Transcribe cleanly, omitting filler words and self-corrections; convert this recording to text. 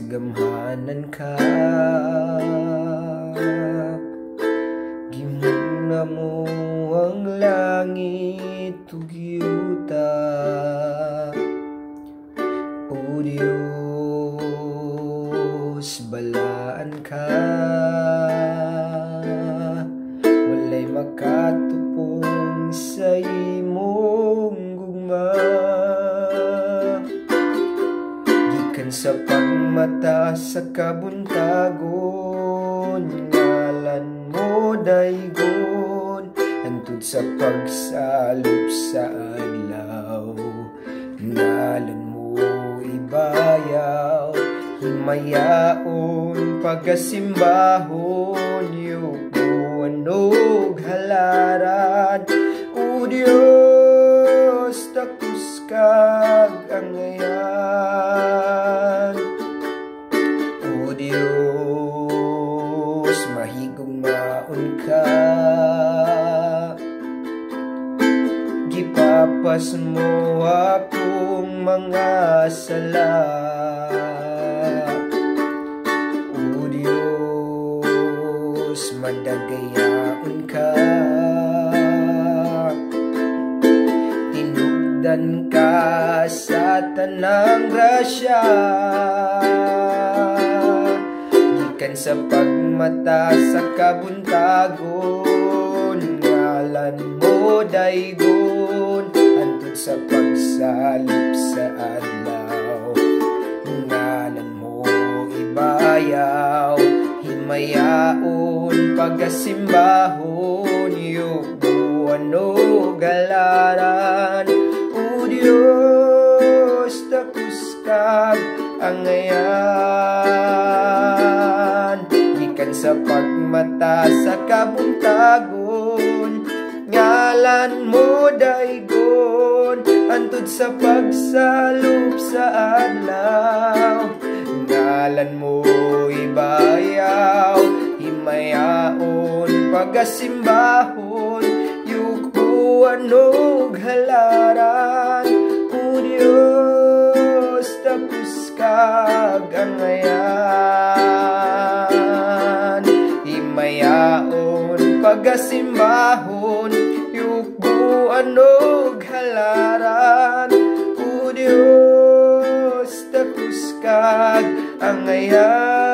gamhanan ka. Gimuna mo ang langit ug yuta. O Diyos, balaan ka. Walay makatupong sa imong gugma. Gikan sa pagmata sa kabuntagon, ngalan mo daygon. Antud sa pagsalop sa adlaw, ngalan mo ibayaw. Himayaon pagasimbahon, yukuan og halaran. O Diyos, takus kag angayan. O Diyos, mahigong maon ka. Gipapas mo akong mga sala. O Diyos, madagayaon ka. Tinugdan ka sa tanang grasya. Gikan sa pagmata sa kabuntagon, ngalan mo daygon. Antud sa pagsalip sa adlaw, ngalan mo ibayaw. Himayaon pagasimbahon, yukuan og halaran. O Diyos, takus kag angayan. Gikan sa pagmata sa kabuntagon, ngalan mo daygon. Antud sa pagsalop sa adlaw, ngalan mo ibayaw. Himayaon pagasimbahon, yukuan og halaran. O Diyos, tapos kag angayan. Himayaon pagasimbahon, yukuan og halaran. O Diyos, tapos kag angayan.